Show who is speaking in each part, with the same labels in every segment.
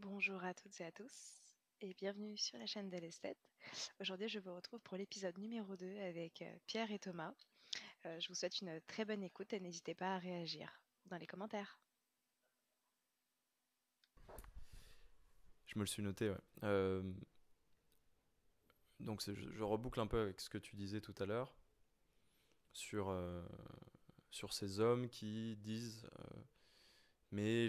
Speaker 1: Bonjour à toutes et à tous et bienvenue sur la chaîne d'Alesthète. Aujourd'hui, je vous retrouve pour l'épisode numéro 2 avec Pierre et Thomas. Je vous souhaite une très bonne écoute et n'hésitez pas à réagir dans les commentaires.
Speaker 2: Je me le suis noté, ouais. Donc je reboucle un peu avec ce que tu disais tout à l'heure sur, sur ces hommes qui disent mais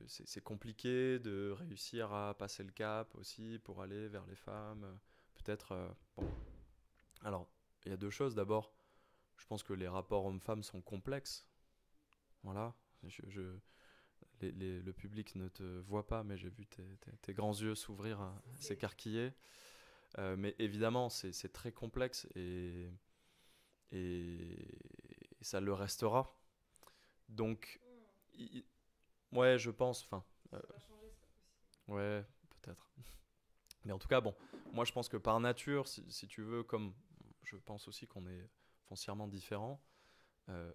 Speaker 2: c'est compliqué de réussir à passer le cap aussi pour aller vers les femmes. Peut-être. Bon. Alors, il y a deux choses. D'abord, je pense que les rapports hommes-femmes sont complexes. Voilà. Le public ne te voit pas, mais j'ai vu tes grands yeux s'ouvrir, s'écarquiller. Mais évidemment, c'est très complexe et ça le restera. Donc, i- ouais, je pense. Enfin, ouais, peut-être. Mais en tout cas, bon, moi je pense que par nature, si tu veux, comme je pense aussi qu'on est foncièrement différents, euh,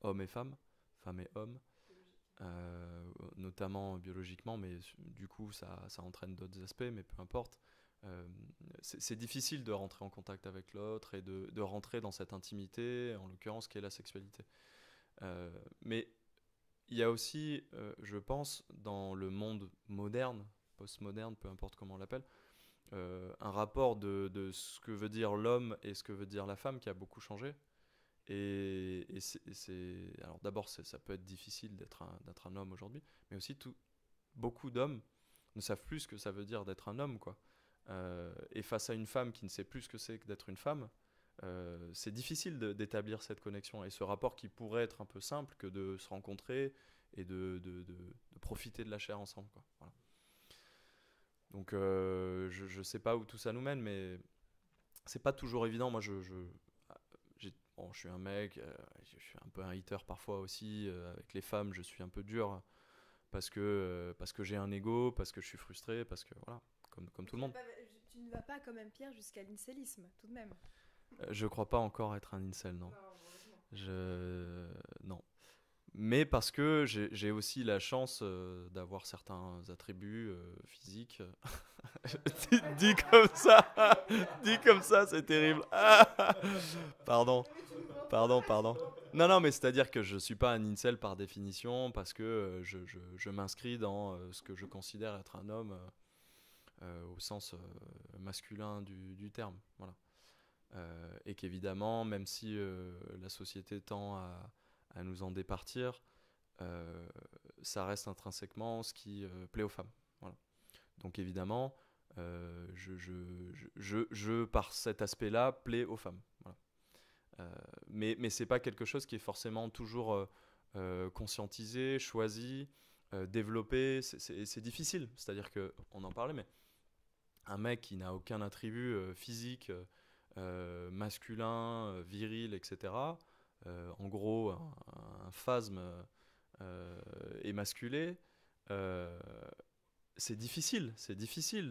Speaker 2: hommes et femmes, femmes et hommes, notamment biologiquement, mais du coup ça entraîne d'autres aspects, mais peu importe. Euh, c'est difficile de rentrer en contact avec l'autre et de rentrer dans cette intimité, en l'occurrence qui est la sexualité. Mais il y a aussi, je pense, dans le monde moderne, postmoderne, peu importe comment on l'appelle, un rapport de ce que veut dire l'homme et ce que veut dire la femme qui a beaucoup changé. Alors d'abord, ça peut être difficile d'être un homme aujourd'hui, mais aussi beaucoup d'hommes ne savent plus ce que ça veut dire d'être un homme, quoi. Et face à une femme qui ne sait plus ce que c'est que d'être une femme, c'est difficile d'établir cette connexion et ce rapport qui pourrait être un peu simple que de se rencontrer et de profiter de la chair ensemble, quoi. Voilà. Donc je sais pas où tout ça nous mène, mais c'est pas toujours évident. Moi, bon, je suis un mec, je suis un peu un hater parfois aussi. Avec les femmes, je suis un peu dur parce que j'ai un ego, parce que je suis frustré, parce que voilà, comme tout le monde.
Speaker 3: Tu ne vas pas quand même, Pierre, jusqu'à l'incélisme, tout de même.
Speaker 2: Je crois pas encore être un incel, non.
Speaker 3: Non, heureusement.
Speaker 2: Non. Mais parce que j'ai aussi la chance d'avoir certains attributs physiques. Dit comme ça, dit comme ça, c'est terrible. Pardon, pardon. Non, non, mais c'est-à-dire que je suis pas un incel par définition parce que je m'inscris dans ce que je considère être un homme au sens masculin du terme. Voilà. Et qu'évidemment, même si la société tend à nous en départir, euh, ça reste intrinsèquement ce qui plaît aux femmes. Voilà. Donc évidemment, par cet aspect-là, plaît aux femmes. Voilà. Mais c'est pas quelque chose qui est forcément toujours conscientisé, choisi, développé. C'est difficile. C'est-à-dire que, on en parlait, mais un mec qui n'a aucun attribut physique, masculin, viril, etc. En gros, un phasme émasculé, euh, c'est difficile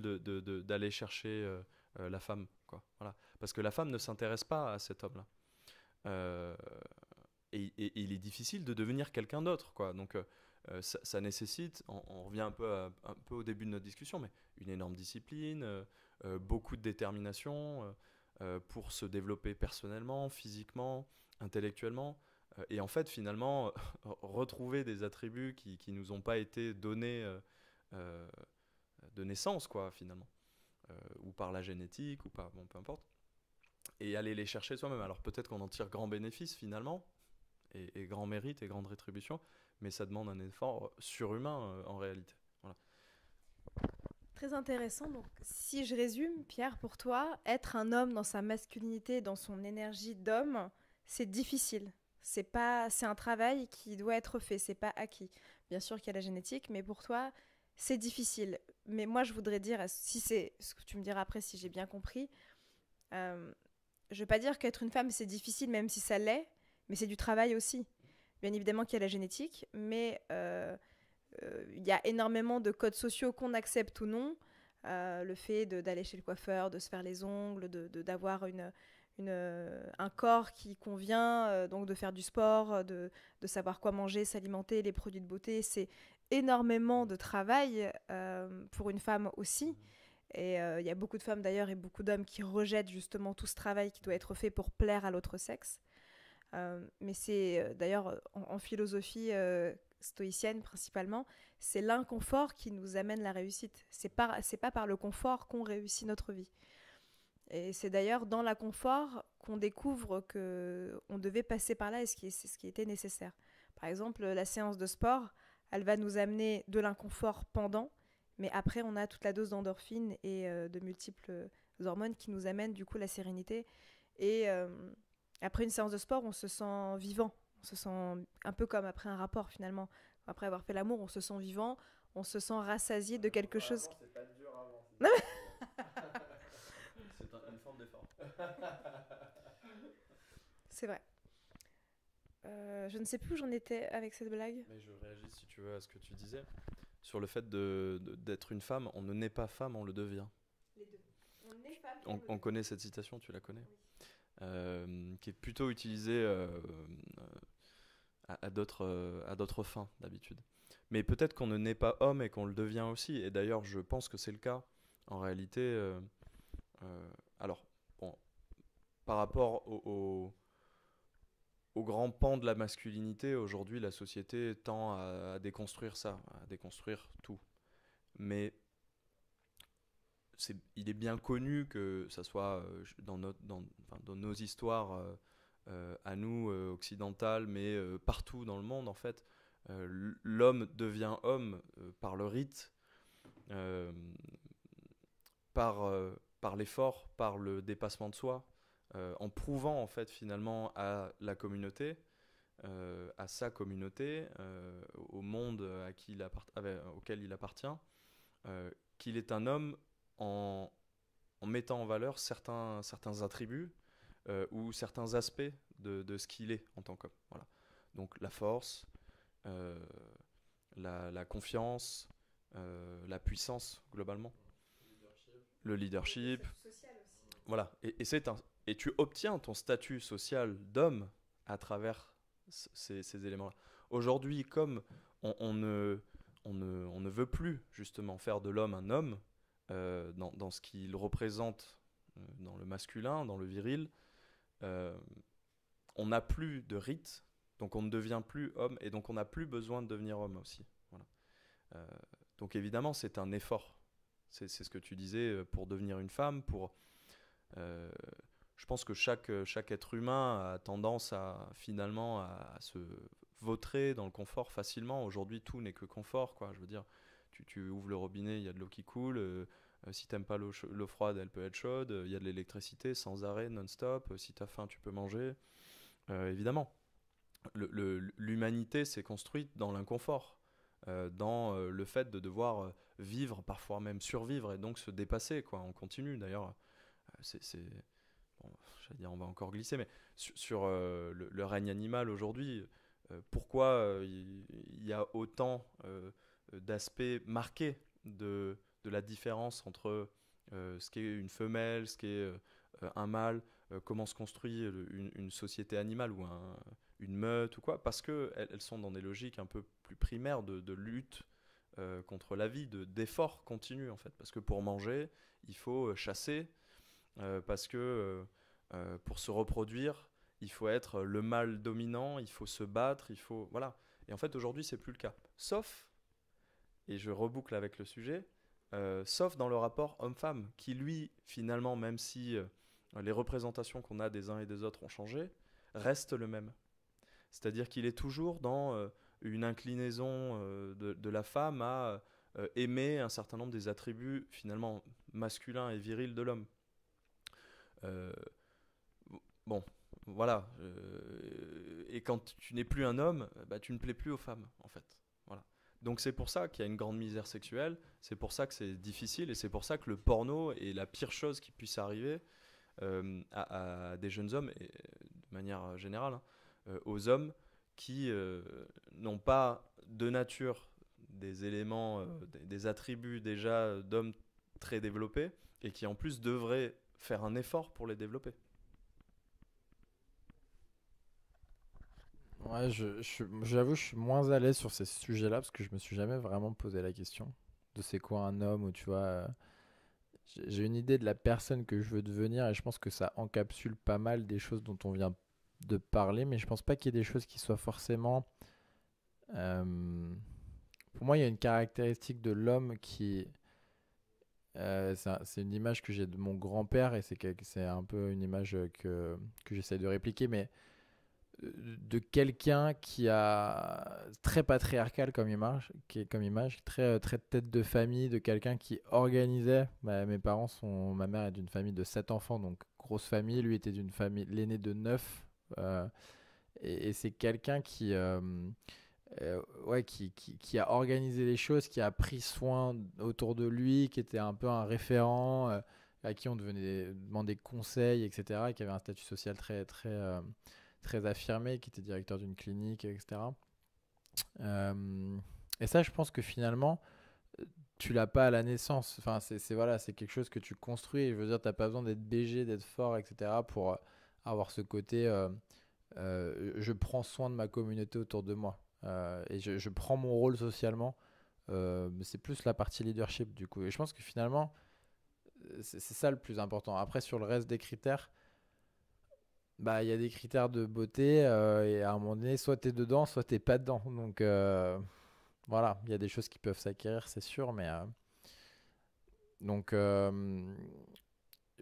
Speaker 2: d'aller chercher la femme, quoi. Voilà. Parce que la femme ne s'intéresse pas à cet homme-là. Euh, et il est difficile de devenir quelqu'un d'autre, quoi. Donc ça nécessite, on revient un peu au début de notre discussion, mais une énorme discipline, beaucoup de détermination pour se développer personnellement, physiquement, intellectuellement. Et en fait, finalement, retrouver des attributs qui nous ont pas été donnés euh, de naissance, quoi, finalement, ou par la génétique, ou pas, bon, peu importe, et aller les chercher soi-même. Alors peut-être qu'on en tire grand bénéfice finalement, et grand mérite et grande rétribution, mais ça demande un effort surhumain en réalité. Voilà.
Speaker 3: Très intéressant. Donc, si je résume, Pierre, pour toi, être un homme dans sa masculinité, dans son énergie d'homme, c'est difficile. C'est un travail qui doit être fait. C'est pas acquis. Bien sûr qu'il y a la génétique, mais pour toi, c'est difficile. Mais moi, je voudrais dire, si c'est ce que tu me diras après, si j'ai bien compris, euh, je veux pas dire qu'être une femme c'est difficile, même si ça l'est, mais c'est du travail aussi. Bien évidemment qu'il y a la génétique, mais il y a énormément de codes sociaux qu'on accepte ou non. Le fait d'aller chez le coiffeur, de se faire les ongles, d'avoir un corps qui convient, donc de faire du sport, de savoir quoi manger, s'alimenter, les produits de beauté. énormément de travail pour une femme aussi. Et il y a beaucoup de femmes d'ailleurs et beaucoup d'hommes qui rejettent justement tout ce travail qui doit être fait pour plaire à l'autre sexe. Mais c'est d'ailleurs en philosophie stoïcienne principalement, c'est l'inconfort qui nous amène la réussite. C'est pas par le confort qu'on réussit notre vie. Et c'est d'ailleurs dans l'inconfort qu'on découvre qu'on devait passer par là et c'est ce qui était nécessaire. Par exemple, la séance de sport, elle va nous amener de l'inconfort pendant, mais après on a toute la dose d'endorphine et de multiples hormones qui nous amènent du coup la sérénité. Et après une séance de sport, on se sent vivant. On se sent un peu comme après un rapport finalement. Après avoir fait l'amour, on se sent vivant, on se sent rassasié de quelque chose.
Speaker 2: C'est pas dur avant. C'est une forme d'effort.
Speaker 3: C'est vrai. Je ne sais plus où j'en étais avec cette blague.
Speaker 2: Mais je réagis si tu veux à ce que tu disais. Sur le fait d'être une femme, on ne naît pas femme, on le devient.
Speaker 3: Les deux. On est femme.
Speaker 2: On connaît cette citation, tu la connais, qui est plutôt utilisée à d'autres fins d'habitude. Mais peut-être qu'on ne naît pas homme et qu'on le devient aussi. Et d'ailleurs, je pense que c'est le cas. En réalité, alors, bon, par rapport au grand pan de la masculinité, aujourd'hui, la société tend à déconstruire ça, à déconstruire tout. Mais il est bien connu que ça soit dans nos histoires à nous, occidentales, mais partout dans le monde, en fait, l'homme devient homme par le rite, euh, par l'effort, par le dépassement de soi, en prouvant en fait finalement à la communauté, à sa communauté, au monde auquel il appartient, qu'il est un homme en mettant en valeur certains attributs ou certains aspects de ce qu'il est en tant qu'homme. Voilà. Donc la force, la confiance, la puissance globalement, le leadership. Voilà. Et tu obtiens ton statut social d'homme à travers ces éléments-là. Aujourd'hui, comme on ne veut plus justement faire de l'homme un homme dans ce qu'il représente dans le masculin, dans le viril, on n'a plus de rite, donc on ne devient plus homme, et donc on n'a plus besoin de devenir homme aussi. Voilà. Donc évidemment, c'est un effort. C'est ce que tu disais, pour devenir une femme, je pense que chaque être humain a tendance finalement à se vautrer dans le confort facilement. Aujourd'hui, tout n'est que confort, quoi. Je veux dire, tu ouvres le robinet, il y a de l'eau qui coule. Si t'aimes pas l'eau froide, elle peut être chaude. Il y a de l'électricité sans arrêt, non-stop. Si t'as faim, tu peux manger. Évidemment, l'humanité s'est construite dans l'inconfort, dans le fait de devoir vivre, parfois même survivre, et donc se dépasser, quoi. On continue, d'ailleurs. Bon, j'allais dire, on va encore glisser, mais sur le règne animal aujourd'hui, pourquoi il y a autant d'aspects marqués de la différence entre ce qu'est une femelle, ce qu'est un mâle, comment se construit une société animale ou une meute ou quoi, parce qu'elles sont dans des logiques un peu plus primaires de lutte contre la vie, d'effort continu en fait, parce que pour manger, il faut chasser, parce que pour se reproduire, il faut être le mâle dominant, il faut se battre, voilà. Et en fait aujourd'hui c'est plus le cas, sauf, et je reboucle avec le sujet, sauf dans le rapport homme-femme, qui lui, finalement, même si les représentations qu'on a des uns et des autres ont changé, reste le même. C'est-à-dire qu'il est toujours dans une inclinaison de la femme à aimer un certain nombre des attributs, finalement, masculins et virils de l'homme. Bon, voilà. Et quand tu n'es plus un homme, bah, tu ne plais plus aux femmes, en fait. Voilà. Donc c'est pour ça qu'il y a une grande misère sexuelle, c'est pour ça que c'est difficile, et c'est pour ça que le porno est la pire chose qui puisse arriver à des jeunes hommes, et de manière générale, hein, aux hommes qui n'ont pas de nature des éléments, des attributs déjà d'hommes très développés, et qui en plus devraient faire un effort pour les développer.
Speaker 4: Ouais, j'avoue, je suis moins à l'aise sur ces sujets-là parce que je me suis jamais vraiment posé la question de c'est quoi un homme ou tu vois. J'ai une idée de la personne que je veux devenir et je pense que ça encapsule pas mal des choses dont on vient de parler, mais je pense pas qu'il y ait des choses qui soient forcément. euh, Pour moi, il y a une caractéristique de l'homme qui. C'est une image que j'ai de mon grand-père et c'est un peu une image que j'essaie de répliquer, mais de quelqu'un qui a très patriarcal comme image, très très tête de famille, de quelqu'un qui organisait. Mes parents ma mère est d'une famille de 7 enfants, donc grosse famille. Lui était d'une famille, l'aîné de 9. euh, et c'est quelqu'un ouais, qui a organisé les choses, qui a pris soin autour de lui, qui était un peu un référent, à qui on devenait demander conseil, etc., et qui avait un statut social très affirmé, qui était directeur d'une clinique, etc. Euh, et ça, je pense que finalement, tu l'as pas à la naissance. Enfin, voilà, c'est quelque chose que tu construis. Je veux dire, t'as pas besoin d'être BG, d'être fort, etc. pour avoir ce côté. Je prends soin de ma communauté autour de moi. Et je prends mon rôle socialement. Mais c'est plus la partie leadership du coup. Et je pense que finalement, c'est ça le plus important. Après, sur le reste des critères, bah, il y a des critères de beauté et à un moment donné, soit tu es dedans, soit t'es pas dedans. Donc voilà, il y a des choses qui peuvent s'acquérir, c'est sûr, mais donc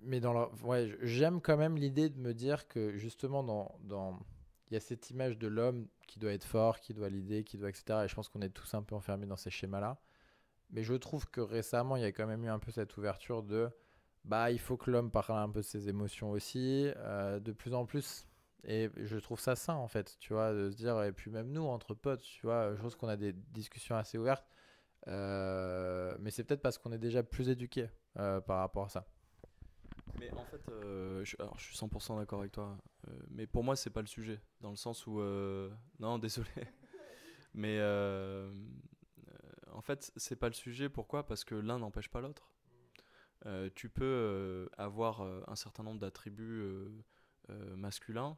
Speaker 4: mais ouais, j'aime quand même l'idée de me dire que justement il y a cette image de l'homme qui doit être fort, qui doit l'idée, qui doit etc. Et je pense qu'on est tous un peu enfermés dans ces schémas-là. Mais je trouve que récemment, il y a quand même eu un peu cette ouverture de bah il faut que l'homme parle un peu de ses émotions aussi, de plus en plus. Et je trouve ça sain en fait, tu vois, de se dire, et puis même nous, entre potes, tu vois, je pense qu'on a des discussions assez ouvertes, mais c'est peut-être parce qu'on est déjà plus éduqués par rapport à ça.
Speaker 2: Mais en fait, alors, je suis 100% d'accord avec toi. Mais pour moi, c'est pas le sujet. Dans le sens où. Non, désolé. Mais en fait, c'est pas le sujet. Pourquoi? Parce que l'un n'empêche pas l'autre. Tu peux avoir un certain nombre d'attributs masculins,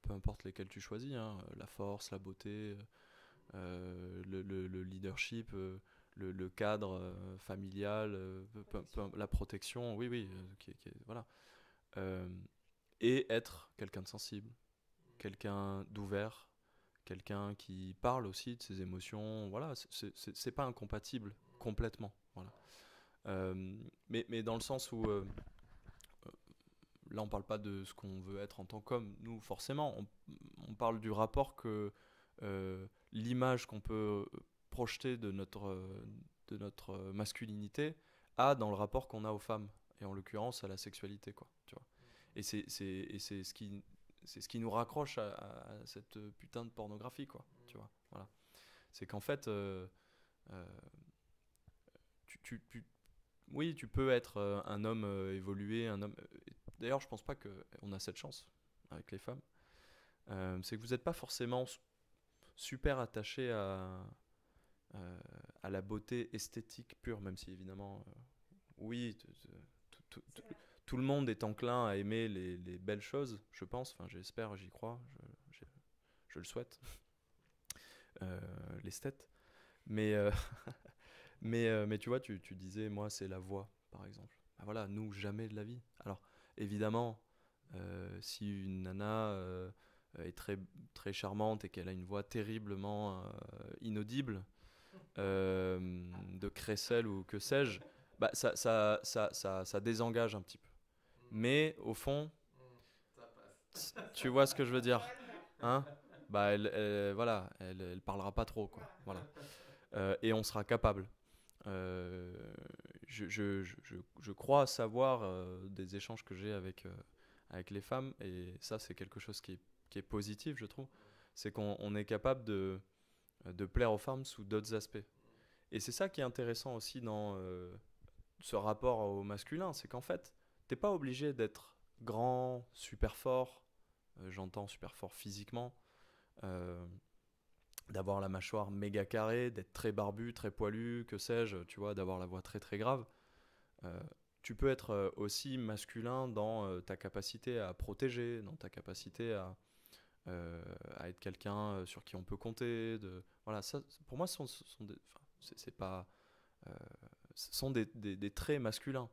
Speaker 2: peu importe lesquels tu choisis, hein, la force, la beauté, le leadership, le cadre familial, la protection, oui, oui, voilà. Euh, et être quelqu'un de sensible, quelqu'un d'ouvert, quelqu'un qui parle aussi de ses émotions, voilà, c'est pas incompatible complètement, voilà. Mais dans le sens où là on parle pas de ce qu'on veut être en tant qu'homme, nous forcément on parle du rapport que l'image qu'on peut projeter de notre masculinité a dans le rapport qu'on a aux femmes, et en l'occurrence à la sexualité, quoi, tu vois. Et c'est ce qui nous raccroche à cette putain de pornographie, quoi, tu vois, voilà. C'est qu'en fait euh, tu oui, tu peux être un homme évolué, un homme. D'ailleurs, je pense pas qu'on a cette chance avec les femmes. C'est que vous n'êtes pas forcément super attaché à la beauté esthétique pure, même si évidemment, oui, tout, tout- tout le monde est enclin à aimer les belles choses, je pense. Enfin, j'espère, j'y crois, je le souhaite, euh, l'esthète. Mais, mais tu vois, tu disais, moi, c'est la voix, par exemple. Bah voilà, nous, jamais de la vie. Alors, évidemment, si une nana est très charmante et qu'elle a une voix terriblement inaudible, de crécelle ou que sais-je, bah, ça désengage un petit peu. Mais au fond, tu vois ce que je veux dire, hein? Bah, voilà, elle parlera pas trop, quoi. Voilà. Et on sera capable. Euh, je crois savoir des échanges que j'ai avec les femmes, et ça, c'est quelque chose qui est positif, je trouve. C'est qu'on est capable de plaire aux femmes sous d'autres aspects. Et c'est ça qui est intéressant aussi dans ce rapport au masculin, c'est qu'en fait, t'es pas obligé d'être grand, super fort, j'entends super fort physiquement, euh, d'avoir la mâchoire méga carrée, d'être très barbu, très poilu, que sais-je, tu vois, d'avoir la voix très très grave. Euh, Tu peux être aussi masculin dans ta capacité à protéger, dans ta capacité à être quelqu'un sur qui on peut compter. Voilà, ça, pour moi, c'est pas, ce sont des traits masculins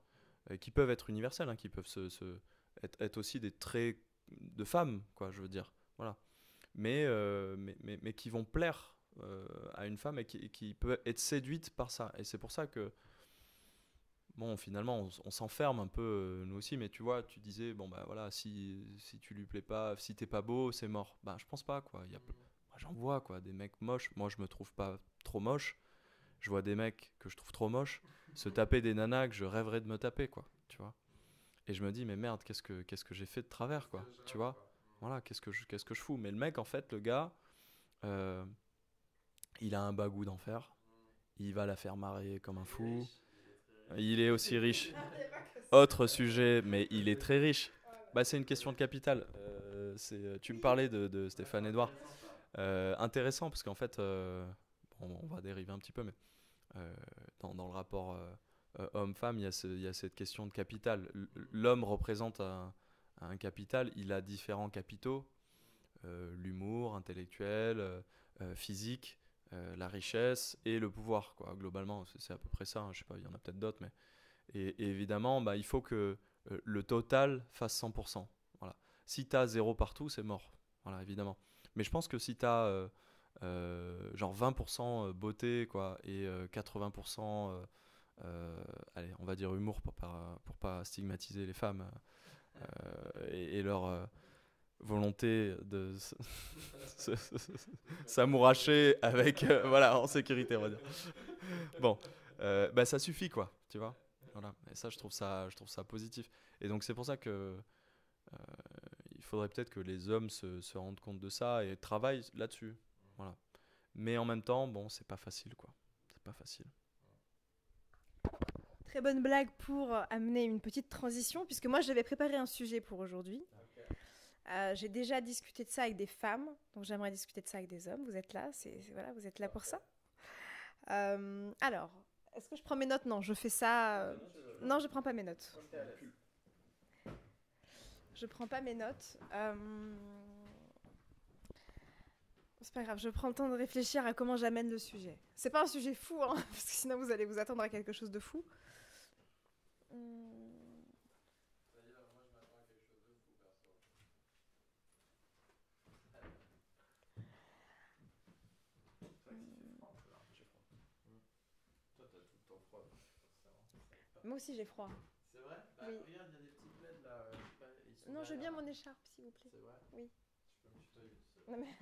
Speaker 2: qui peuvent être universels, hein, qui peuvent être aussi des traits de femmes, quoi, je veux dire. Voilà. Mais qui vont plaire à une femme et qui peut être séduite par ça. Et c'est pour ça que, bon, finalement, on s'enferme un peu, nous aussi, mais tu vois, tu disais, bon, bah voilà, si tu lui plais pas, si t'es pas beau, c'est mort. Bah, je pense pas, quoi. Moi, j'en vois, quoi, des mecs moches. Moi, je me trouve pas trop moche. Je vois des mecs que je trouve trop moches se taper des nanas que je rêverais de me taper, quoi, tu vois. Et je me dis, mais merde, qu'est-ce que j'ai fait de travers, quoi, tu vois. Voilà, qu'est-ce que je fous. Mais le mec, en fait, le gars, il a un bagou d'enfer. Il va la faire marrer comme un fou. Il est aussi riche. Autre sujet, mais il est très riche. Bah, c'est une question de capital. Tu me parlais de Stéphane Edouard. Intéressant, parce qu'en fait, bon, on va dériver un petit peu, mais dans le rapport homme-femme, il y a cette question de capital. L'homme représente un capital, il a différents capitaux, l'humour intellectuel, physique, la richesse et le pouvoir, quoi. Globalement, c'est à peu près ça, hein. Je sais pas, il y en a peut-être d'autres, mais et évidemment, bah, il faut que le total fasse 100%. Voilà. Si tu as 0 partout, c'est mort. Voilà, évidemment. Mais je pense que si tu as genre 20% beauté, quoi, et 80%, allez, on va dire humour pour pas stigmatiser les femmes, et leur volonté de s'amouracher avec, voilà, en sécurité, on va dire. Bon, bah ça suffit, quoi, tu vois. Voilà. Et ça, je trouve ça positif. Et donc c'est pour ça que il faudrait peut-être que les hommes se rendent compte de ça et travaillent là-dessus. Voilà. Mais en même temps, bon, c'est pas facile, quoi. C'est pas facile.
Speaker 3: Très bonne blague pour amener une petite transition, puisque moi j'avais préparé un sujet pour aujourd'hui. J'ai déjà discuté de ça avec des femmes, donc j'aimerais discuter de ça avec des hommes. Vous êtes là, voilà, vous êtes là pour ça. Alors, est-ce que je prends mes notes? Non, je fais ça. Non, je prends pas mes notes. Je prends pas mes notes. C'est pas grave, je prends le temps de réfléchir à comment j'amène le sujet. C'est pas un sujet fou, hein, parce que sinon vous allez vous attendre à quelque chose de fou. Moi aussi j'ai froid.
Speaker 4: C'est vrai?
Speaker 3: Oui.
Speaker 4: Regarde, il y a des petits plaids là.
Speaker 3: Non, je veux bien mon écharpe, s'il vous plaît.
Speaker 4: C'est vrai?
Speaker 3: Oui.
Speaker 4: Je peux me tutoyer.
Speaker 3: Non, mais...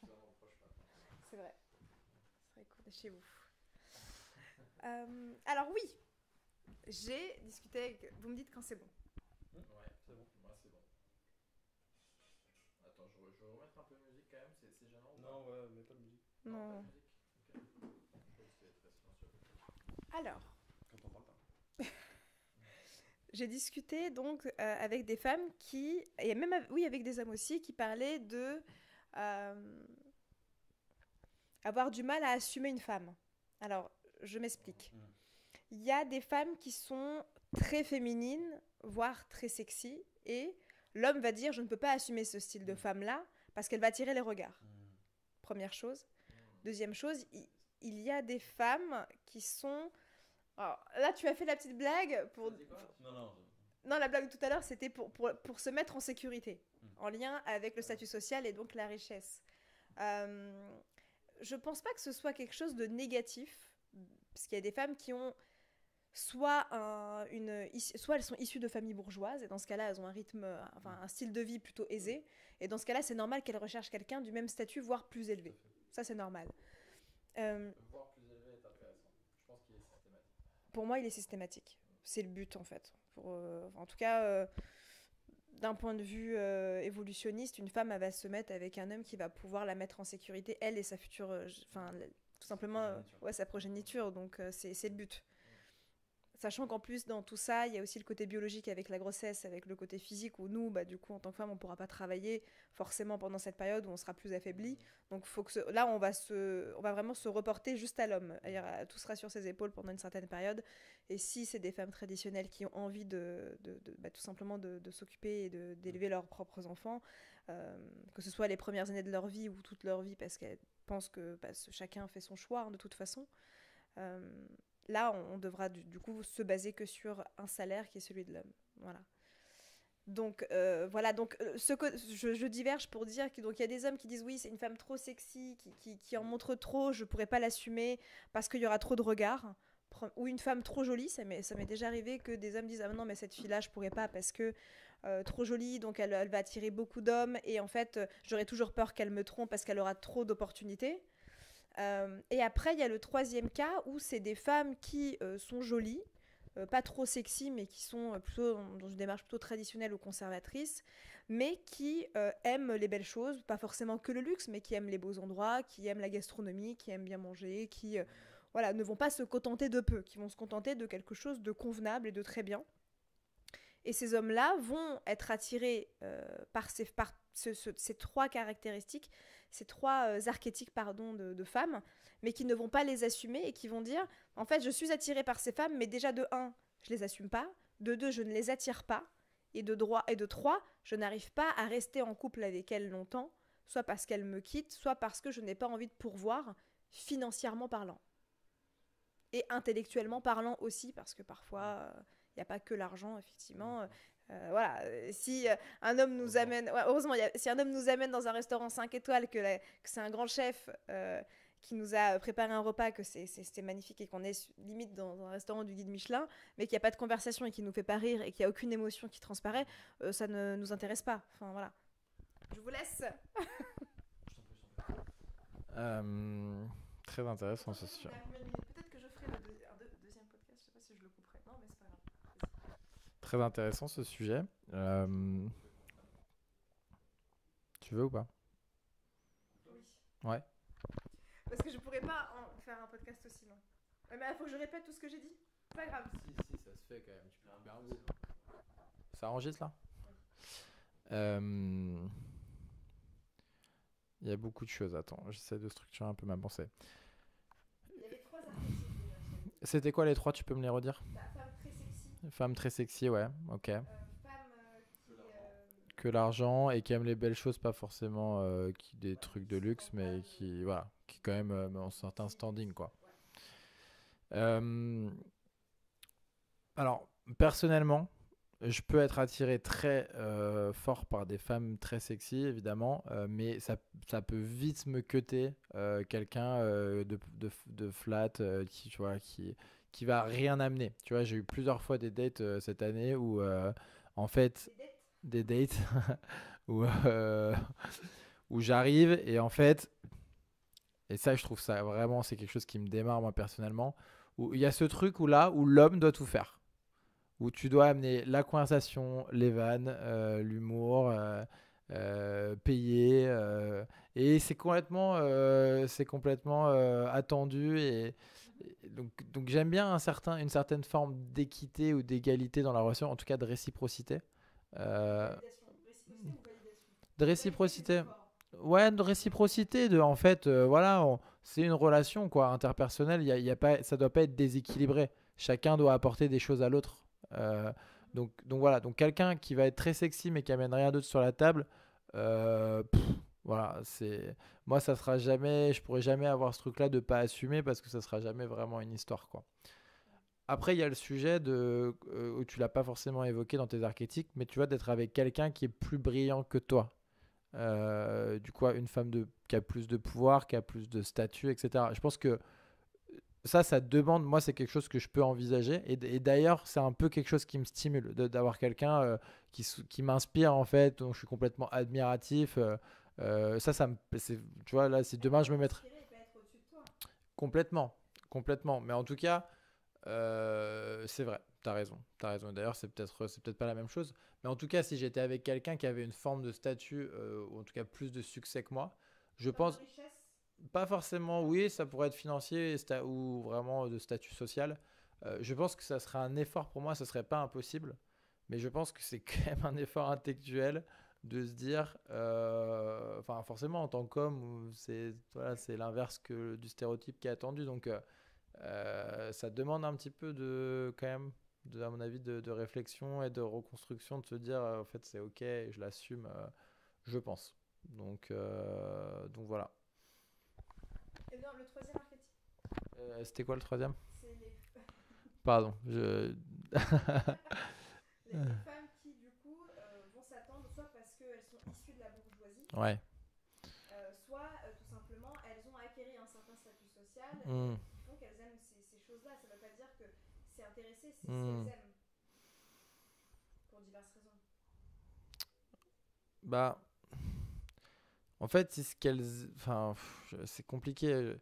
Speaker 4: Je t'en reproche pas.
Speaker 3: C'est vrai. C'est vrai qu'on est chez vous. Alors oui, j'ai discuté avec... Vous me dites quand c'est bon.
Speaker 4: Ouais, c'est bon. Moi, c'est bon. Attends, je vais remettre un peu de musique quand même. C'est gênant?
Speaker 2: Non, ouais, mais pas de musique.
Speaker 3: Non.
Speaker 4: Pas de musique. Ok. Je crois que c'était très silencieux.
Speaker 3: Alors,
Speaker 2: Quand on parle pas.
Speaker 3: j'ai discuté donc avec des femmes qui, et même oui avec des hommes aussi, qui parlaient de avoir du mal à assumer une femme. Alors, je m'explique. Il y a des femmes qui sont très féminines, voire très sexy, et l'homme va dire je ne peux pas assumer ce style de femme-là parce qu'elle va attirer les regards. Première chose. Deuxième chose, il y a des femmes qui sont... Alors, là, tu as fait la petite blague pour... Non, la blague de tout à l'heure, c'était pour se mettre en sécurité, en lien avec le statut social et donc la richesse. Je pense pas que ce soit quelque chose de négatif, parce qu'il y a des femmes qui ont soit elles sont issues de familles bourgeoises, et dans ce cas-là, elles ont un rythme, enfin un style de vie plutôt aisé, et dans ce cas-là, c'est normal qu'elles recherchent quelqu'un du même statut, voire plus élevé. Ça, c'est normal.
Speaker 4: Voire plus élevé est intéressant. Je pense qu'il est systématique.
Speaker 3: Pour moi, il est systématique. C'est le but, en fait. En tout cas, d'un point de vue évolutionniste, une femme, elle va se mettre avec un homme qui va pouvoir la mettre en sécurité, elle et sa future... tout simplement, sa progéniture. Donc, c'est le but. Sachant qu'en plus, dans tout ça, il y a aussi le côté biologique avec la grossesse, avec le côté physique, où nous, du coup, en tant que femme, on ne pourra pas travailler forcément pendant cette période où on sera plus affaibli. Donc, là, on va vraiment se reporter juste à l'homme. Tout sera sur ses épaules pendant une certaine période. Et si c'est des femmes traditionnelles qui ont envie tout simplement de s'occuper et d'élever leurs propres enfants, que ce soit les premières années de leur vie ou toute leur vie, parce qu'elles pensent que chacun fait son choix, hein, de toute façon. Là, on devra du coup se baser que sur un salaire qui est celui de l'homme. Voilà. Donc voilà, donc je diverge pour dire qu'il y a des hommes qui disent oui, c'est une femme trop sexy, qui en montre trop, je pourrais pas l'assumer parce qu'il y aura trop de regards. Ou une femme trop jolie, ça m'est déjà arrivé que des hommes disent ah non mais cette fille là je pourrais pas parce que trop jolie, donc elle va attirer beaucoup d'hommes et en fait j'aurais toujours peur qu'elle me trompe parce qu'elle aura trop d'opportunités. Et après il y a le troisième cas où c'est des femmes qui sont jolies, pas trop sexy, mais qui sont plutôt dans une démarche plutôt traditionnelle ou conservatrice, mais qui aiment les belles choses, pas forcément que le luxe, mais qui aiment les beaux endroits, qui aiment la gastronomie, qui aiment bien manger, qui voilà, ne vont pas se contenter de peu, qui vont se contenter de quelque chose de convenable et de très bien. Et ces hommes-là vont être attirés par ces trois caractéristiques, ces trois archétypes de femmes, mais qui ne vont pas les assumer et qui vont dire en fait, je suis attirée par ces femmes, mais déjà de 1, je les assume pas, de 2, je ne les attire pas, et de 3, je n'arrive pas à rester en couple avec elles longtemps, soit parce qu'elles me quittent, soit parce que je n'ai pas envie de pourvoir, financièrement parlant. Et intellectuellement parlant aussi, parce que parfois, il n'y a pas que l'argent, effectivement. Voilà, si un homme nous amène, ouais, heureusement, si un homme nous amène dans un restaurant 5 étoiles, que c'est un grand chef qui nous a préparé un repas, que c'était magnifique et qu'on est limite dans un restaurant du guide Michelin, mais qu'il n'y a pas de conversation et qui ne nous fait pas rire et qu'il n'y a aucune émotion qui transparaît, ça ne nous intéresse pas. Enfin, voilà. Je vous laisse.
Speaker 4: Très intéressant ce sujet.
Speaker 3: Peut-être que je ferai un deuxième podcast, je ne sais pas si je le couperai. Non, mais c'est pas grave.
Speaker 4: Très intéressant ce sujet. Tu veux ou pas?
Speaker 3: Oui.
Speaker 4: Ouais.
Speaker 3: Parce que je pourrais pas en faire un podcast aussi long. Mais il faut que je répète tout ce que j'ai dit. C'est pas grave.
Speaker 4: Si, ça se fait quand même. Tu peux bien un bout. Ça enregistre là? Il y a beaucoup de choses. Attends, j'essaie de structurer un peu ma pensée.
Speaker 3: Il y avait 3 archétypes déjà.
Speaker 4: C'était quoi les 3? Tu peux me les redire?
Speaker 3: La femme très sexy.
Speaker 4: Femme très sexy, ouais. Ok.
Speaker 3: Femme qui...
Speaker 4: Que l'argent et qui aime les belles choses, pas forcément qui des trucs de luxe, mais qui voilà, qui quand même ont un certain standing quoi. Alors personnellement, je peux être attiré très fort par des femmes très sexy évidemment, mais ça peut vite me cutter quelqu'un de flat qui tu vois qui va rien amener. Tu vois, j'ai eu plusieurs fois des dates cette année où en fait des dates où, où j'arrive et en fait, et ça je trouve ça vraiment, c'est quelque chose qui me démarre moi personnellement, où il y a ce truc où là où l'homme doit tout faire, où tu dois amener la conversation, les vannes, l'humour, payer, et c'est complètement attendu et donc j'aime bien une certaine forme d'équité ou d'égalité dans la relation, en tout cas de réciprocité. De réciprocité. Ouais, de réciprocité, en fait, voilà, c'est une relation quoi, interpersonnelle, y a pas, ça doit pas être déséquilibré. Chacun doit apporter des choses à l'autre. Donc voilà, donc quelqu'un qui va être très sexy mais qui amène rien d'autre sur la table, voilà, moi ça sera jamais, je pourrai jamais avoir ce truc-là de pas assumer parce que ça sera jamais vraiment une histoire quoi. Après, il y a le sujet où tu l'as pas forcément évoqué dans tes archétypes, mais tu vois, d'être avec quelqu'un qui est plus brillant que toi. Du coup, une femme qui a plus de pouvoir, qui a plus de statut, etc. Je pense que ça demande, moi, c'est quelque chose que je peux envisager. Et d'ailleurs, c'est un peu quelque chose qui me stimule, d'avoir quelqu'un qui m'inspire, en fait, dont je suis complètement admiratif. Tu vois, là, si demain je me mettrais. Complètement. Mais en tout cas. C'est vrai, t'as raison. D'ailleurs, c'est peut-être pas la même chose. Mais en tout cas, si j'étais avec quelqu'un qui avait une forme de statut, ou en tout cas plus de succès que moi, je pense. Pas forcément, oui, ça pourrait être financier ou vraiment de statut social. Je pense que ça serait un effort pour moi, ça serait pas impossible. Mais je pense que c'est quand même un effort intellectuel de se dire. Enfin, forcément, en tant qu'homme, c'est l'inverse du stéréotype qui est attendu. Donc. Ça demande un petit peu quand même, à mon avis, de réflexion et de reconstruction, de se dire en fait c'est ok, je l'assume je pense. Donc voilà.
Speaker 3: Et non, le troisième archétype,
Speaker 4: C'était quoi le troisième?
Speaker 3: c'est
Speaker 4: Pardon.
Speaker 3: les femmes qui, du coup, vont s'attendre, soit parce qu'elles sont issues de la bourgeoisie,
Speaker 4: Ouais.
Speaker 3: soit tout simplement, elles ont acquéri un certain statut social
Speaker 4: Mm.
Speaker 3: qui font qu'elles aiment ces choses-là. Ça ne veut pas dire que c'est intéressé, c'est si
Speaker 4: Mm.
Speaker 3: elles aiment, pour diverses raisons.
Speaker 4: Bah, en fait, c'est ce qu'elles. Enfin, c'est compliqué.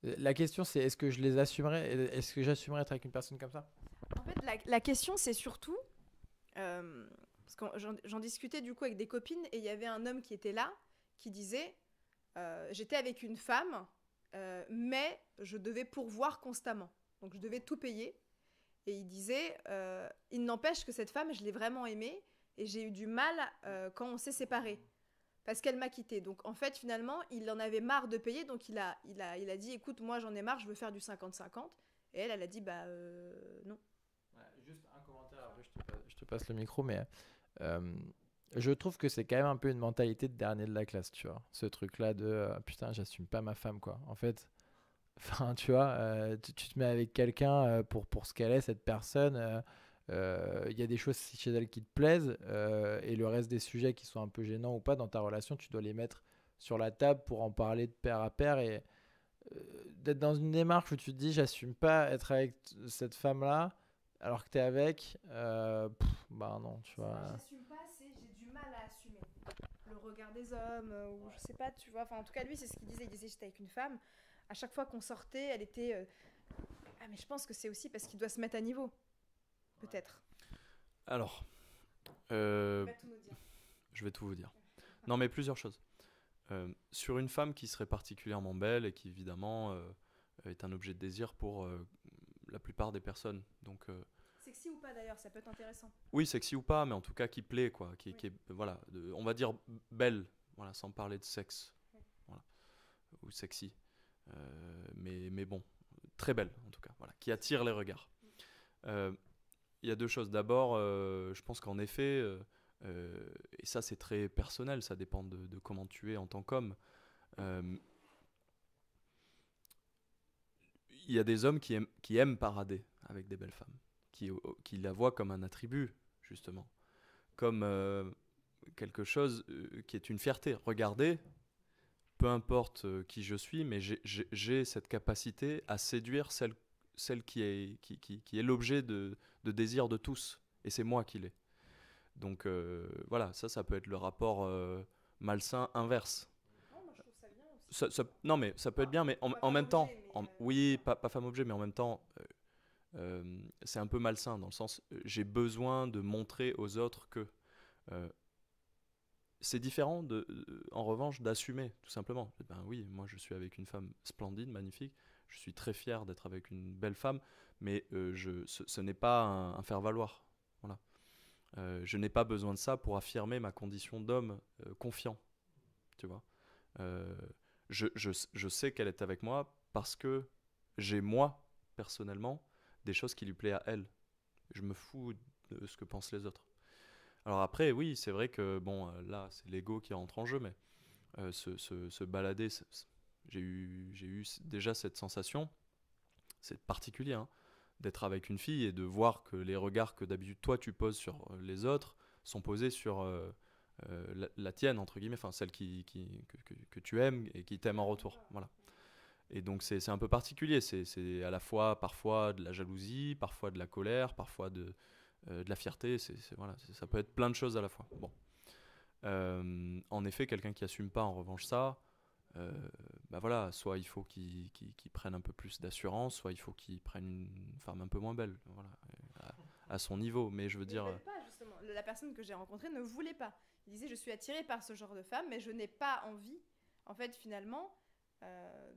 Speaker 4: La question, c'est est-ce que je les assumerais? Est-ce que j'assumerais être avec une personne comme ça?
Speaker 3: En fait, la question, c'est surtout... parce que j'en discutais du coup avec des copines et il y avait un homme qui était là, qui disait j'étais avec une femme, mais je devais pourvoir constamment. Donc je devais tout payer. Et il disait il n'empêche que cette femme, je l'ai vraiment aimée et j'ai eu du mal quand on s'est séparés. Parce qu'elle m'a quitté. Donc en fait, finalement, il en avait marre de payer. Donc il a dit écoute, moi j'en ai marre, je veux faire du 50-50. Et elle a dit bah non.
Speaker 4: Ouais, juste un commentaire, après je te passe le micro, mais je trouve que c'est quand même un peu une mentalité de dernier de la classe, tu vois. Ce truc-là de putain, j'assume pas ma femme, quoi. En fait, enfin, tu vois, tu te mets avec quelqu'un pour ce qu'elle est, cette personne. Il y a des choses chez elle qui te plaisent et le reste des sujets qui sont un peu gênants ou pas dans ta relation, tu dois les mettre sur la table pour en parler de pair à pair et d'être dans une démarche où tu te dis j'assume pas être avec cette femme-là alors que tu es avec, bah non, tu vois.
Speaker 3: J'assume pas, c'est j'ai du mal à assumer le regard des hommes ou je sais pas, tu vois. Enfin, en tout cas, lui, c'est ce qu'il disait. Il disait j'étais avec une femme. À chaque fois qu'on sortait, elle était. Ah, mais je pense que c'est aussi parce qu'il doit se mettre à niveau, peut-être.
Speaker 2: Alors,
Speaker 3: Il va tout nous dire.
Speaker 2: je vais tout vous dire. Non, mais plusieurs choses. Sur une femme qui serait particulièrement belle et qui, évidemment, est un objet de désir pour la plupart des personnes. Donc,
Speaker 3: Sexy ou pas d'ailleurs, ça peut être intéressant.
Speaker 2: oui, sexy ou pas, mais en tout cas qui plaît, quoi.
Speaker 3: Oui.
Speaker 2: Qui est, voilà, on va dire belle, voilà, sans parler de sexe.
Speaker 3: Oui.
Speaker 2: Voilà. Ou sexy. Mais bon, très belle, en tout cas. Voilà, qui attire les regards. Il y a deux choses. D'abord, je pense qu'en effet, et ça c'est très personnel, ça dépend de comment tu es en tant qu'homme. Il y a des hommes qui aiment parader avec des belles femmes, qui la voient comme un attribut, justement. Comme quelque chose qui est une fierté. Regardez, peu importe qui je suis, mais j'ai cette capacité à séduire celle qui est l'objet de désir de tous. Et c'est moi qui l'ai. Donc voilà, ça peut être le rapport malsain inverse.
Speaker 3: Non, moi je trouve ça bien aussi.
Speaker 2: Non, mais ça peut être bien, mais en même temps, oui, pas femme-objet, mais en même temps, c'est un peu malsain dans le sens, j'ai besoin de montrer aux autres que c'est différent, en revanche, d'assumer, tout simplement. Ben oui, moi je suis avec une femme splendide, magnifique, je suis très fier d'être avec une belle femme, mais ce n'est pas un faire-valoir. Voilà. Je n'ai pas besoin de ça pour affirmer ma condition d'homme confiant. Tu vois. Je sais qu'elle est avec moi parce que j'ai, moi, personnellement, des choses qui lui plaisent à elle. Je me fous de ce que pensent les autres. Alors après, oui, c'est vrai que, bon, là, c'est l'ego qui rentre en jeu, mais se balader, j'ai eu déjà cette sensation, c'est particulier, hein, d'être avec une fille et de voir que les regards que d'habitude toi tu poses sur les autres sont posés sur la tienne, entre guillemets, enfin celle que tu aimes et qui t'aime en retour. Voilà. Et donc c'est un peu particulier, c'est à la fois parfois de la jalousie, parfois de la colère, parfois de la fierté, voilà, ça peut être plein de choses à la fois. Bon. En effet, quelqu'un qui assume pas en revanche ça, bah voilà, soit il faut qu'il prenne un peu plus d'assurance, soit il faut qu'il prenne une femme un peu moins belle, voilà, à son niveau. Mais je veux dire,
Speaker 3: Ils veulent pas, justement. La personne que j'ai rencontrée ne voulait pas. Il disait je suis attiré par ce genre de femme, mais je n'ai pas envie, en fait, finalement,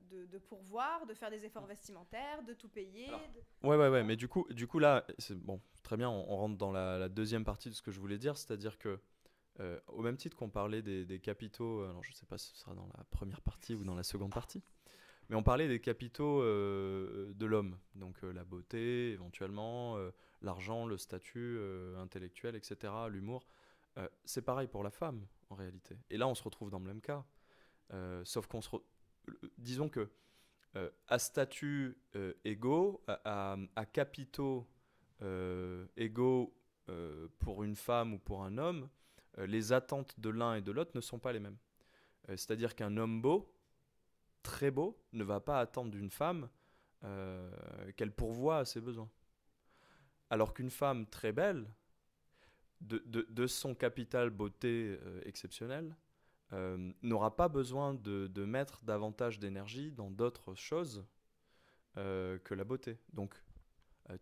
Speaker 3: de pourvoir, de faire des efforts vestimentaires, de tout payer.
Speaker 2: Alors, ouais, mais du coup là, c'est bon, très bien, on rentre dans la deuxième partie de ce que je voulais dire, c'est-à-dire que au même titre qu'on parlait des capitaux, alors je ne sais pas si ce sera dans la première partie ou dans la seconde partie, mais on parlait des capitaux de l'homme, donc la beauté éventuellement, l'argent, le statut intellectuel, etc., l'humour. C'est pareil pour la femme, en réalité. Et là, on se retrouve dans le même cas. Sauf qu'on disons que à statut égaux, à capitaux égaux pour une femme ou pour un homme, les attentes de l'un et de l'autre ne sont pas les mêmes. C'est-à-dire qu'un homme beau, très beau, ne va pas attendre d'une femme qu'elle pourvoie à ses besoins. Alors qu'une femme très belle, de son capital beauté exceptionnel, n'aura pas besoin de mettre davantage d'énergie dans d'autres choses que la beauté. Donc,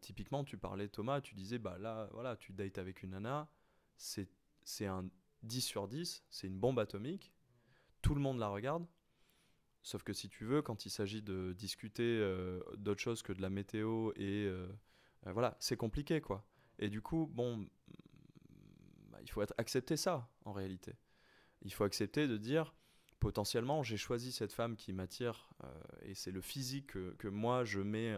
Speaker 2: typiquement, tu parlais, Thomas, tu disais, bah là, voilà, tu dates avec une nana, c'est un 10 sur 10, c'est une bombe atomique, tout le monde la regarde, sauf que si tu veux, quand il s'agit de discuter d'autre chose que de la météo, et voilà, c'est compliqué, quoi. Et du coup, bon, bah, il faut accepter ça, en réalité. Il faut accepter de dire, potentiellement, j'ai choisi cette femme qui m'attire, et c'est le physique que moi, je mets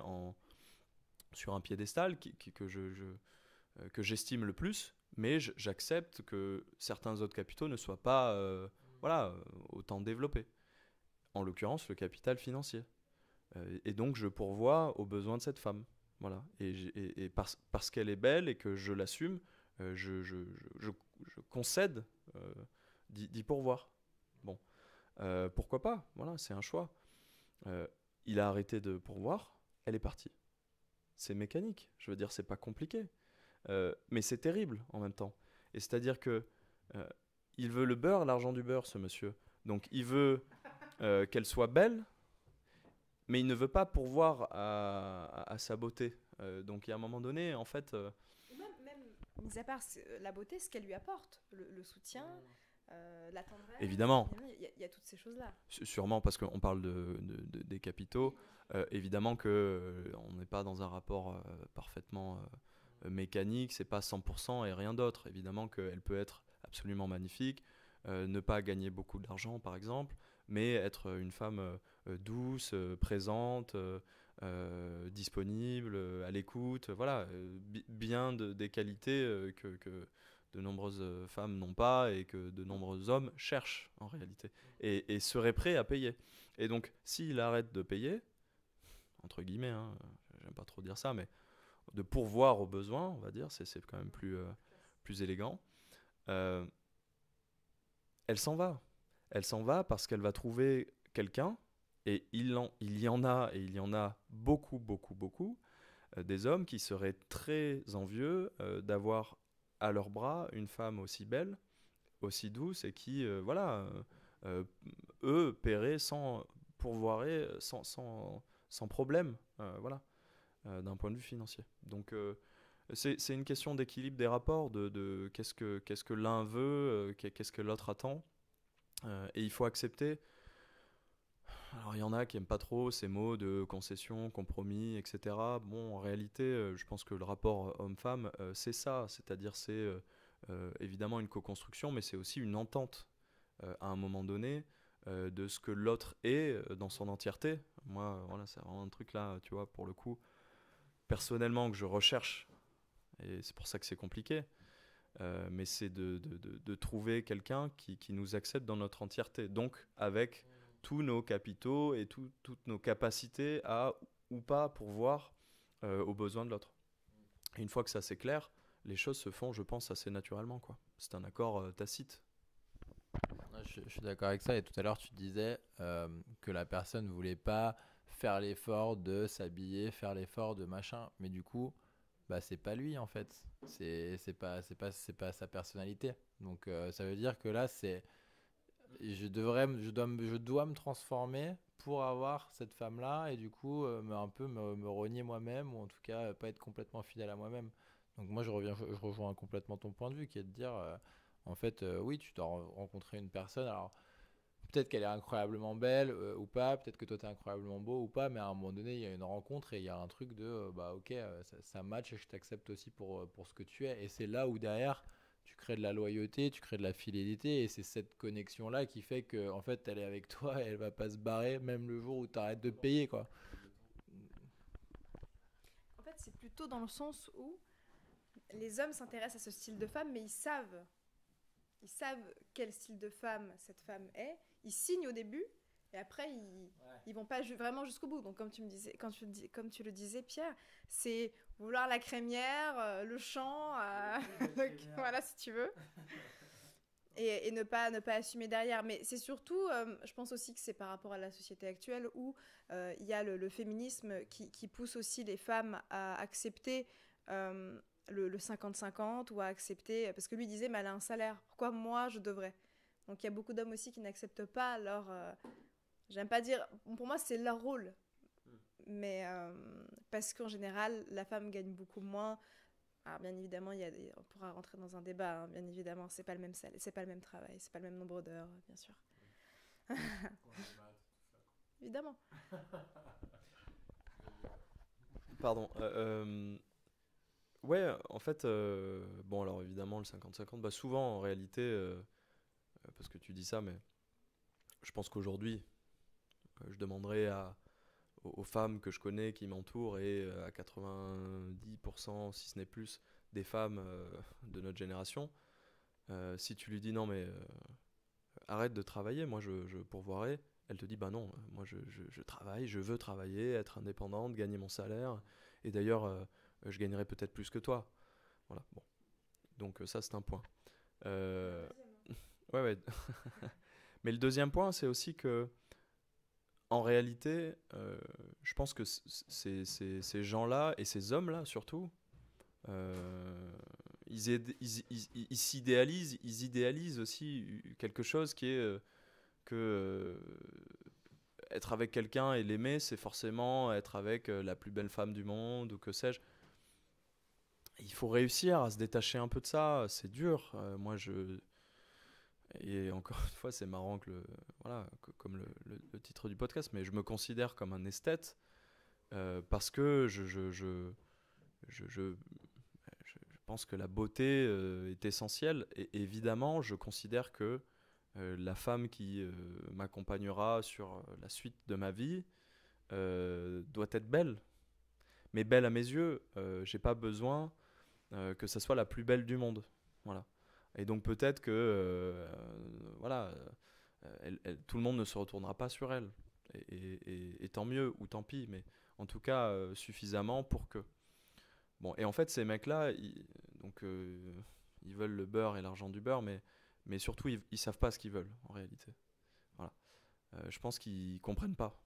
Speaker 2: sur un piédestal, que j'estime le plus, mais j'accepte que certains autres capitaux ne soient pas voilà, autant développés. En l'occurrence, le capital financier. Et donc, je pourvois aux besoins de cette femme. Voilà. Et parce qu'elle est belle et que je l'assume, je concède d'y pourvoir. Bon. Pourquoi pas? Voilà, c'est un choix. Il a arrêté de pourvoir, elle est partie. C'est mécanique, je veux dire, c'est pas compliqué. Mais c'est terrible en même temps. Et c'est-à-dire que il veut le beurre, l'argent du beurre, ce monsieur. Donc il veut qu'elle soit belle, mais il ne veut pas pourvoir à sa beauté. Donc il y a un moment donné, en fait...
Speaker 3: Même, mis à part la beauté, ce qu'elle lui apporte, le soutien, la tendresse.
Speaker 2: Évidemment.
Speaker 3: Il y a toutes ces choses-là.
Speaker 2: Sûrement parce qu'on parle des capitaux. Évidemment qu'on n'est pas dans un rapport parfaitement mécanique, c'est pas 100% et rien d'autre. Évidemment qu'elle peut être absolument magnifique, ne pas gagner beaucoup d'argent par exemple, mais être une femme douce, présente, disponible, à l'écoute, voilà, bien des qualités que de nombreuses femmes n'ont pas et que de nombreux hommes cherchent en réalité et seraient prêts à payer. Et donc s'il arrête de payer, entre guillemets, hein, j'aime pas trop dire ça, mais de pourvoir aux besoins, on va dire, c'est quand même plus élégant, elle s'en va. Elle s'en va parce qu'elle va trouver quelqu'un, et il y en a beaucoup, beaucoup, beaucoup, des hommes qui seraient très envieux d'avoir à leurs bras une femme aussi belle, aussi douce, et qui, voilà, eux, paieraient pourvoiraient sans problème, voilà, d'un point de vue financier. Donc, c'est une question d'équilibre des rapports, de qu'est-ce que l'un veut, qu'est-ce que l'autre attend. Et il faut accepter. Alors il y en a qui n'aiment pas trop ces mots de concession, compromis, etc. Bon, en réalité, je pense que le rapport homme-femme, c'est ça. C'est-à-dire c'est évidemment une co-construction, mais c'est aussi une entente à un moment donné de ce que l'autre est dans son entièreté. Moi, voilà, c'est vraiment un truc là, tu vois, pour le coup, personnellement, que je recherche. Et c'est pour ça que c'est compliqué. Mais c'est de trouver quelqu'un qui nous accepte dans notre entièreté. Donc, avec tous nos capitaux et toutes nos capacités à ou pas pourvoir aux besoins de l'autre. Et une fois que ça c'est clair, les choses se font, je pense, assez naturellement, quoi. C'est un accord tacite.
Speaker 4: Je suis d'accord avec ça. Et tout à l'heure, tu disais que la personne ne voulait pas faire l'effort de s'habiller, faire l'effort de machin. Mais du coup, bah, c'est pas lui en fait. C'est pas sa personnalité. Donc ça veut dire que là, je dois me transformer pour avoir cette femme-là et du coup un peu me renier moi-même ou en tout cas pas être complètement fidèle à moi-même. Donc moi je rejoins complètement ton point de vue qui est de dire en fait oui, tu dois rencontrer une personne. Alors peut-être qu'elle est incroyablement belle ou pas, peut-être que toi t'es incroyablement beau ou pas, mais à un moment donné il y a une rencontre et il y a un truc de bah ok, ça match et je t'accepte aussi pour ce que tu es. Et c'est là où derrière tu crées de la loyauté, tu crées de la fidélité, et c'est cette connexion là qui fait que en fait elle est avec toi et elle va pas se barrer même le jour où tu arrêtes de payer, quoi.
Speaker 3: En fait, c'est plutôt dans le sens où les hommes s'intéressent à ce style de femme, mais ils savent ils savent quel style de femme cette femme est, ils signent au début, et après, ils vont pas vraiment jusqu'au bout. Donc, comme tu me disais, comme tu le disais, Pierre, c'est vouloir la crémière, le champ, voilà, si tu veux. Et ne pas assumer derrière. Mais c'est surtout, je pense aussi que c'est par rapport à la société actuelle où il y a le féminisme qui pousse aussi les femmes à accepter le 50-50 ou à accepter... Parce que lui disait, mais elle a un salaire. Pourquoi moi, je devrais? Donc il y a beaucoup d'hommes aussi qui n'acceptent pas leur... j'aime pas dire... Pour moi, c'est leur rôle. Mais parce qu'en général, la femme gagne beaucoup moins. Alors bien évidemment, on pourra rentrer dans un débat. Hein, bien évidemment, c'est pas le même salaire, c'est pas le même travail, c'est pas le même nombre d'heures, bien sûr. Évidemment.
Speaker 2: Pardon. Ouais, en fait, bon, alors évidemment, le 50-50, bah, souvent en réalité, parce que tu dis ça, mais je pense qu'aujourd'hui, je demanderais aux femmes que je connais qui m'entourent et à 90%, si ce n'est plus, des femmes de notre génération, si tu lui dis non, mais arrête de travailler, moi je pourvoirai, elle te dit bah non, moi je travaille, je veux travailler, être indépendante, gagner mon salaire, et d'ailleurs je gagnerai peut-être plus que toi. Voilà, bon. Donc ça c'est un point. Ouais, ouais. Mais le deuxième point, c'est aussi que en réalité, je pense que ces gens-là, et ces hommes-là surtout, ils s'idéalisent, ils idéalisent aussi quelque chose qui est que être avec quelqu'un et l'aimer, c'est forcément être avec la plus belle femme du monde, ou que sais-je. Il faut réussir à se détacher un peu de ça, c'est dur. Et encore une fois, c'est marrant voilà, comme le titre du podcast, mais je me considère comme un esthète parce que je pense que la beauté est essentielle. Et évidemment, je considère que la femme qui m'accompagnera sur la suite de ma vie doit être belle. Mais belle à mes yeux, j'ai pas besoin que ça soit la plus belle du monde. Voilà. Et donc peut-être que voilà, tout le monde ne se retournera pas sur elle. Et tant mieux ou tant pis, mais en tout cas suffisamment pour que. Bon, et en fait, ces mecs-là, ils veulent le beurre et l'argent du beurre, mais surtout, ils savent pas ce qu'ils veulent en réalité. Voilà. Je pense qu'ils comprennent pas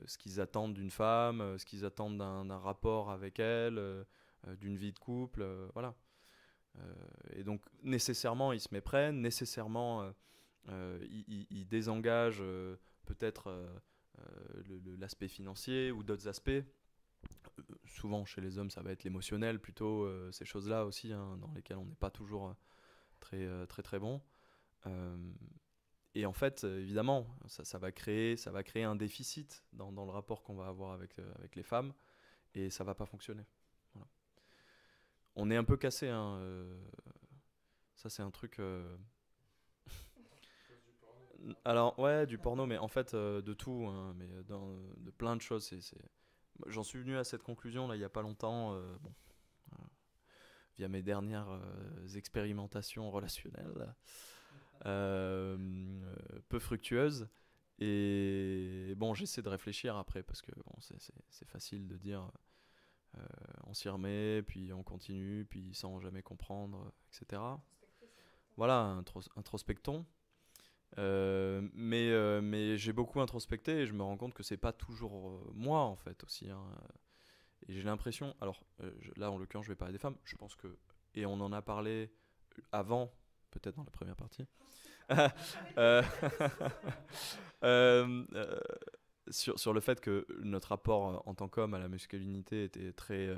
Speaker 2: ce qu'ils attendent d'une femme, ce qu'ils attendent d'un rapport avec elle, d'une vie de couple, voilà. Et donc nécessairement ils se méprennent, nécessairement ils désengagent peut-être l'aspect financier ou d'autres aspects. Souvent chez les hommes ça va être l'émotionnel plutôt, ces choses-là aussi, hein, dans lesquelles on n'est pas toujours très bon. Et en fait évidemment ça va créer un déficit dans le rapport qu'on va avoir avec les femmes, et ça va pas fonctionner. Voilà. On est un peu cassé, hein, ça c'est un truc alors ouais, du porno, mais en fait de tout, hein, mais de plein de choses. J'en suis venu à cette conclusion là il y a pas longtemps, bon, via mes dernières expérimentations relationnelles peu fructueuses. Et bon, j'essaie de réfléchir après parce que bon, c'est facile de dire on s'y remet, puis on continue, puis sans jamais comprendre, etc. Voilà, introspectons. Mais j'ai beaucoup introspecté et je me rends compte que c'est pas toujours moi en fait aussi, hein. Et j'ai l'impression, alors là en l'occurrence je vais parler des femmes, je pense que, et on en a parlé avant, peut-être dans la première partie, euh, sur le fait que notre rapport en tant qu'homme à la masculinité était très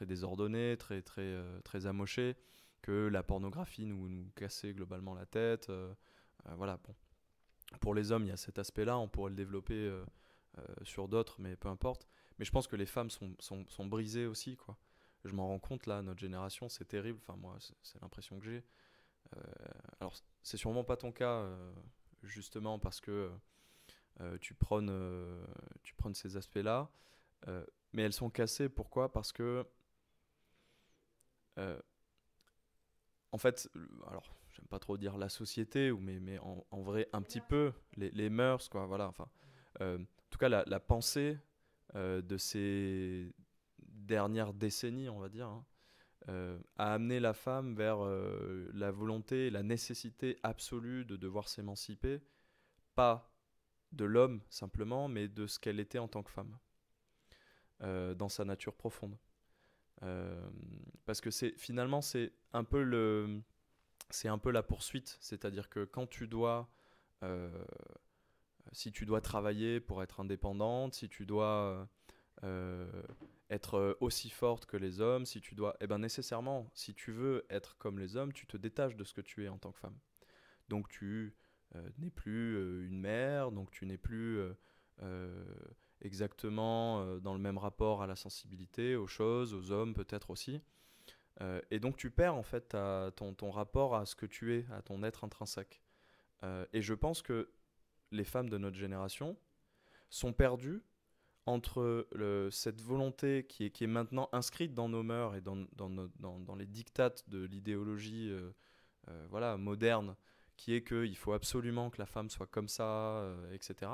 Speaker 2: désordonné, très amoché, que la pornographie nous cassait globalement la tête. Voilà, bon. Pour les hommes, il y a cet aspect-là, on pourrait le développer sur d'autres, mais peu importe. Mais je pense que les femmes sont brisées aussi, quoi. Je m'en rends compte, là, notre génération, c'est terrible. Enfin, moi, c'est l'impression que j'ai. Alors, c'est sûrement pas ton cas, justement, parce que tu prônes ces aspects-là. Mais elles sont cassées, pourquoi ? Parce que en fait, alors, j'aime pas trop dire la société, mais en vrai, un petit peu, les mœurs, quoi, voilà, enfin. En tout cas, la pensée de ces dernières décennies, on va dire, hein, a amené la femme vers la volonté et la nécessité absolue de devoir s'émanciper, pas de l'homme simplement, mais de ce qu'elle était en tant que femme, dans sa nature profonde. Parce que finalement, c'est un peu la poursuite, c'est-à-dire que quand si tu dois travailler pour être indépendante, si tu dois être aussi forte que les hommes, si tu dois, eh ben nécessairement, si tu veux être comme les hommes, tu te détaches de ce que tu es en tant que femme. Donc tu n'es plus une mère, donc tu n'es plus exactement dans le même rapport à la sensibilité, aux choses, aux hommes peut-être aussi. Et donc tu perds en fait ton rapport à ce que tu es, à ton être intrinsèque. Et je pense que les femmes de notre génération sont perdues entre cette volonté qui est maintenant inscrite dans nos mœurs et dans les dictates de l'idéologie voilà, moderne, qui est qu'il faut absolument que la femme soit comme ça, etc.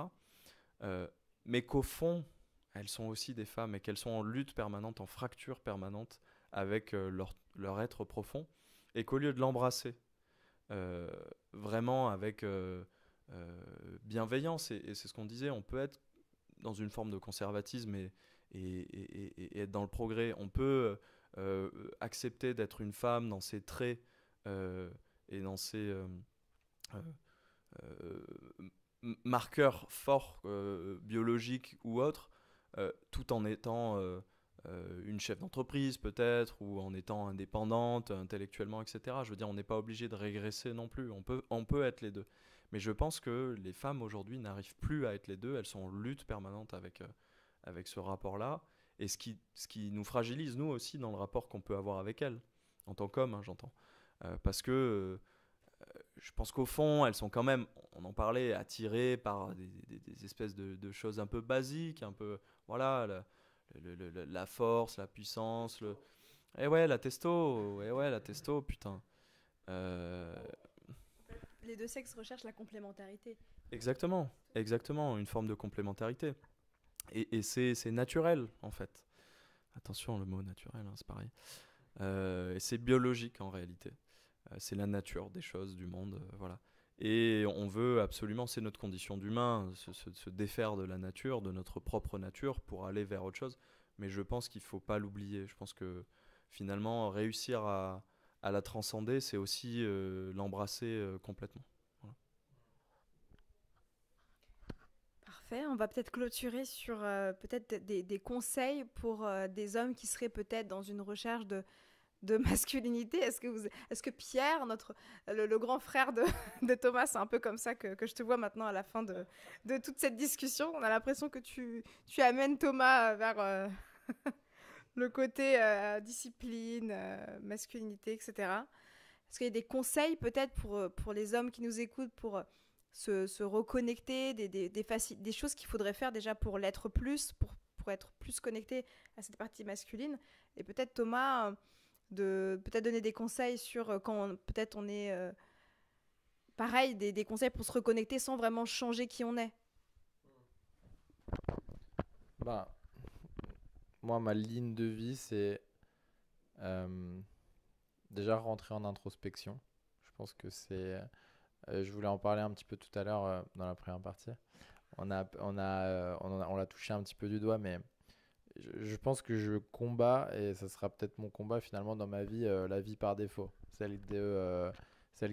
Speaker 2: Mais qu'au fond, elles sont aussi des femmes et qu'elles sont en lutte permanente, en fracture permanente avec leur être profond, et qu'au lieu de l'embrasser vraiment avec bienveillance, et c'est ce qu'on disait, on peut être dans une forme de conservatisme et être dans le progrès. On peut accepter d'être une femme dans ses traits et dans ses marqueurs forts, biologiques ou autres, tout en étant une chef d'entreprise peut-être, ou en étant indépendante intellectuellement, etc. Je veux dire, on n'est pas obligé de régresser non plus, on peut être les deux. Mais je pense que les femmes aujourd'hui n'arrivent plus à être les deux, elles sont en lutte permanente avec ce rapport-là, et ce qui nous fragilise nous aussi dans le rapport qu'on peut avoir avec elles, en tant qu'homme, hein, j'entends. Parce que je pense qu'au fond, elles sont quand même, on en parlait, attirées par des espèces de choses un peu basiques, un peu, voilà, la force, la puissance, la testo, putain.
Speaker 3: Les deux sexes recherchent la complémentarité.
Speaker 2: Exactement, une forme de complémentarité. Et c'est naturel, en fait. Attention, le mot naturel, hein, c'est pareil. Et c'est biologique, en réalité. C'est la nature des choses, du monde, voilà. Et on veut absolument, c'est notre condition d'humain, se défaire de la nature, de notre propre nature, pour aller vers autre chose. Mais je pense qu'il ne faut pas l'oublier. Je pense que finalement, réussir à la transcender, c'est aussi l'embrasser complètement. Voilà.
Speaker 3: Parfait, on va peut-être clôturer sur peut-être des conseils pour des hommes qui seraient peut-être dans une recherche de masculinité. Est-ce que Pierre, le grand frère de Thomas, c'est un peu comme ça que je te vois maintenant à la fin de toute cette discussion. On a l'impression que tu amènes Thomas vers le côté discipline, masculinité, etc. Est-ce qu'il y a des conseils peut-être pour les hommes qui nous écoutent pour se reconnecter, des choses qu'il faudrait faire déjà pour l'être plus, pour être plus connecté à cette partie masculine? Et peut-être Thomas... de peut-être donner des conseils sur quand peut-être on est pareil, des conseils pour se reconnecter sans vraiment changer qui on est.
Speaker 4: Bah, moi, ma ligne de vie, c'est déjà rentrer en introspection. Je pense que c'est... je voulais en parler un petit peu tout à l'heure dans la première partie. On l'a touché un petit peu du doigt, mais je pense que je combats, et ça sera peut-être mon combat finalement dans ma vie, la vie par défaut. Celle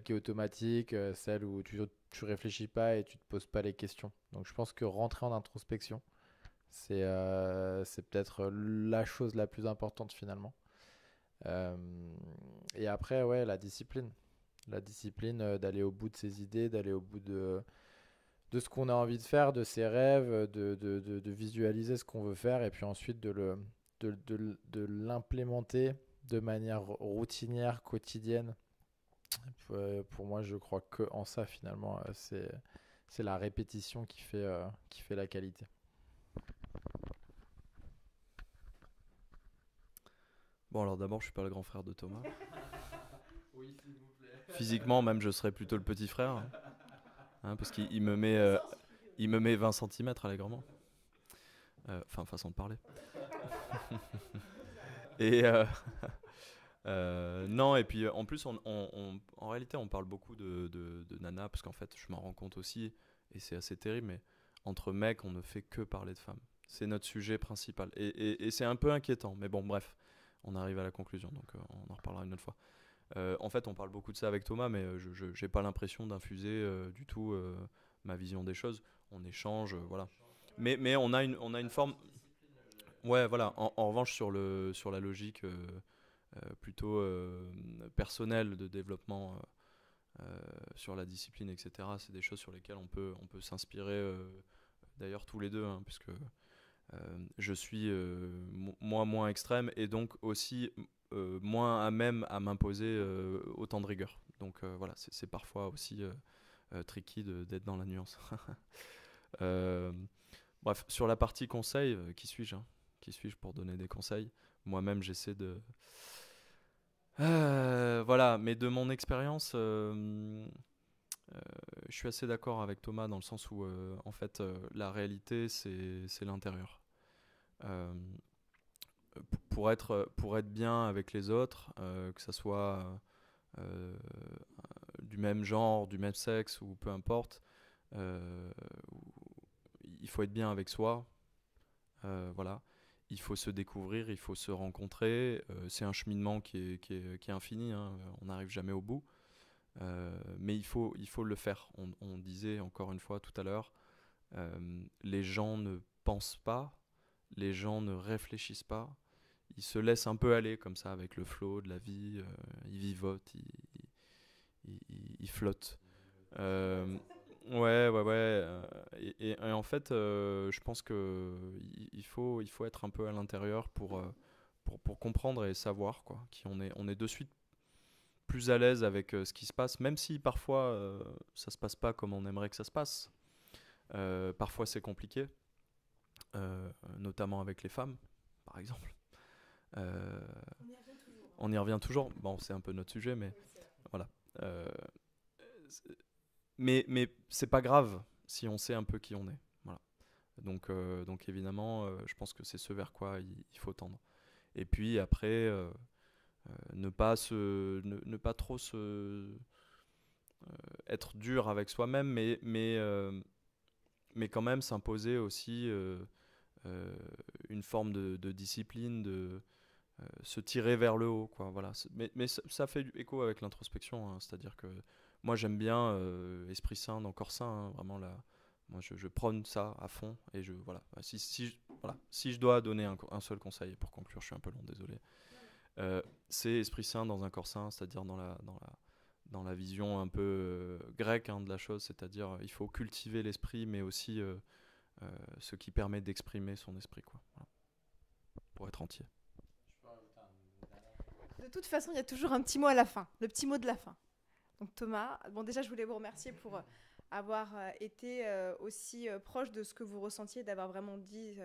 Speaker 4: qui est automatique, celle où tu réfléchis pas et tu te poses pas les questions. Donc je pense que rentrer en introspection, c'est peut-être la chose la plus importante finalement. Et après, ouais, la discipline. La discipline d'aller au bout de ses idées, d'aller au bout de ce qu'on a envie de faire, de ses rêves, de visualiser ce qu'on veut faire, et puis ensuite de l'implémenter de manière routinière, quotidienne. Pour moi, je crois qu'en ça, finalement, c'est la répétition qui fait la qualité.
Speaker 2: Bon, alors d'abord, je suis pas le grand frère de Thomas. Physiquement, même, je serais plutôt le petit frère. Hein, parce qu'il il me met 20 centimètres allègrement. Enfin, façon de parler. Et non, et puis en plus, en réalité, on parle beaucoup de nana, parce qu'en fait, je m'en rends compte aussi, et c'est assez terrible, mais entre mecs, on ne fait que parler de femmes. C'est notre sujet principal. Et c'est un peu inquiétant, mais bon, bref, on arrive à la conclusion, donc on en reparlera une autre fois. En fait, on parle beaucoup de ça avec Thomas, mais je n'ai pas l'impression d'infuser du tout ma vision des choses. On échange, voilà. Mais on a une forme... Ouais, voilà. En revanche, sur la logique plutôt personnelle de développement sur la discipline, etc., c'est des choses sur lesquelles on peut s'inspirer, d'ailleurs tous les deux, hein, puisque je suis moi moins extrême et donc aussi moins à même à m'imposer autant de rigueur. Donc voilà, c'est parfois aussi tricky d'être dans la nuance. Bref, sur la partie conseil, qui suis-je, hein? Qui suis-je pour donner des conseils? Moi-même, j'essaie de... voilà, mais de mon expérience, je suis assez d'accord avec Thomas dans le sens où, en fait, la réalité, c'est l'intérieur. Euh, pour être bien avec les autres, que ça soit euh, du même genre, du même sexe ou peu importe, euh, il faut être bien avec soi. Voilà. Il faut se découvrir, il faut se rencontrer. C'est un cheminement qui est infini, hein. On n'arrive jamais au bout. Mais il faut le faire. On disait encore une fois tout à l'heure, les gens ne pensent pas, les gens ne réfléchissent pas. Ils se laissent un peu aller comme ça avec le flow de la vie. Ils vivotent, ils flottent. Ouais, ouais, ouais. Et en fait, je pense que il faut être un peu à l'intérieur pour comprendre et savoir quoi, qui on est. On est de suite plus à l'aise avec ce qui se passe, même si parfois ça se passe pas comme on aimerait que ça se passe. Parfois c'est compliqué, notamment avec les femmes, par exemple. Euh, on y revient toujours. Bon, c'est un peu notre sujet, mais voilà. Euh, mais c'est pas grave si on sait un peu qui on est. Voilà. Donc évidemment, je pense que c'est ce vers quoi il faut tendre. Et puis après, ne pas trop être dur avec soi-même, mais quand même s'imposer aussi une forme de discipline, se tirer vers le haut, quoi. Voilà. Mais ça fait du écho avec l'introspection, hein. C'est-à-dire que moi j'aime bien Esprit Saint dans Corps Saint, hein, vraiment là. Moi je prône ça à fond et voilà. Si je dois donner un seul conseil pour conclure, je suis un peu long, désolé. C'est Esprit Saint dans un corps saint, c'est-à-dire dans la vision un peu grecque, hein, de la chose, c'est-à-dire il faut cultiver l'esprit, mais aussi ce qui permet d'exprimer son esprit, quoi. Voilà. Pour être entier.
Speaker 3: De toute façon, il y a toujours un petit mot à la fin, le petit mot de la fin. Donc Thomas, bon déjà je voulais vous remercier pour avoir été aussi proche de ce que vous ressentiez, d'avoir vraiment dit,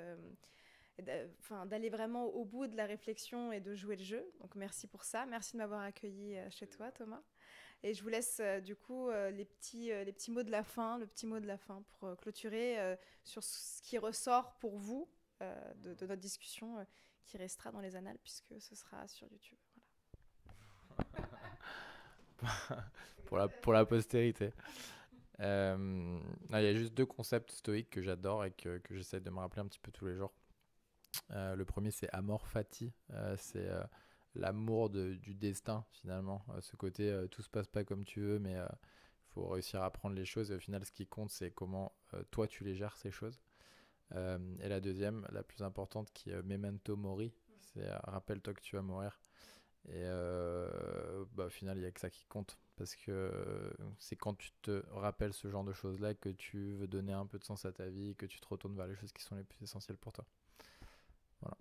Speaker 3: d'aller vraiment au bout de la réflexion et de jouer le jeu. Donc merci pour ça, merci de m'avoir accueilli chez toi Thomas. Et je vous laisse du coup les petits mots de la fin, le petit mot de la fin pour clôturer sur ce qui ressort pour vous de notre discussion qui restera dans les annales puisque ce sera sur YouTube.
Speaker 4: Voilà. pour la postérité. Il y a juste 2 concepts stoïques que j'adore et que j'essaie de me rappeler un petit peu tous les jours. Le premier, c'est amor fati. C'est l'amour du destin, finalement. Ce côté, tout se passe pas comme tu veux, mais il faut réussir à prendre les choses. Et au final, ce qui compte, c'est comment toi, tu les gères, ces choses. Et la deuxième, la plus importante, qui est memento mori. C'est rappelle-toi que tu vas mourir. Et au final, il n'y a que ça qui compte. Parce que c'est quand tu te rappelles ce genre de choses-là que tu veux donner un peu de sens à ta vie et que tu te retournes vers les choses qui sont les plus essentielles pour toi. Voilà.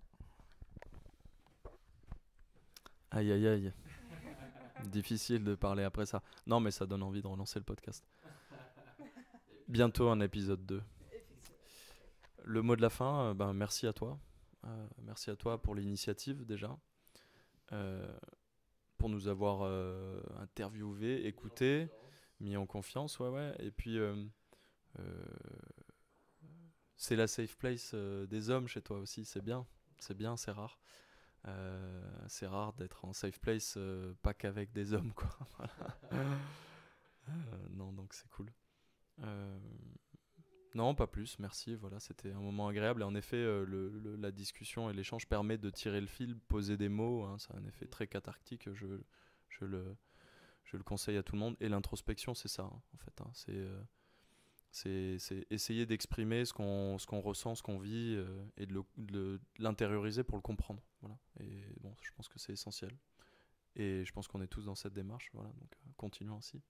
Speaker 2: Aïe, aïe, aïe. Difficile de parler après ça. Non, mais ça donne envie de relancer le podcast. Bientôt un épisode 2. Le mot de la fin, merci à toi. Merci à toi pour l'initiative déjà. pour nous avoir interviewés, écoutés, mis en confiance, ouais. Et puis, c'est la safe place des hommes chez toi aussi, c'est bien, c'est rare. C'est rare d'être en safe place, pas qu'avec des hommes, quoi. Voilà. Non, donc c'est cool. Non, pas plus, merci. Voilà, c'était un moment agréable. Et en effet, la discussion et l'échange permet de tirer le fil, poser des mots. Hein, ça a un effet très cathartique. Je le conseille à tout le monde. Et l'introspection, c'est ça, hein, en fait. Hein, c'est essayer d'exprimer ce qu'on ressent, ce qu'on vit, et de l'intérioriser pour le comprendre. Voilà. Et bon, je pense que c'est essentiel. Et je pense qu'on est tous dans cette démarche. Voilà, donc continuons ainsi.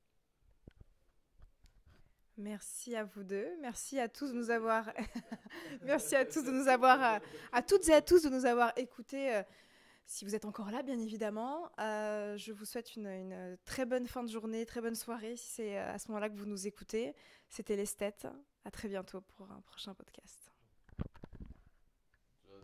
Speaker 3: Merci à vous deux. Merci à tous de nous avoir. Merci à tous de nous avoir. À toutes et à tous de nous avoir écoutés. Si vous êtes encore là, bien évidemment. Je vous souhaite une très bonne fin de journée, très bonne soirée. Si c'est à ce moment-là que vous nous écoutez, c'était l'Esthète. À très bientôt pour un prochain podcast.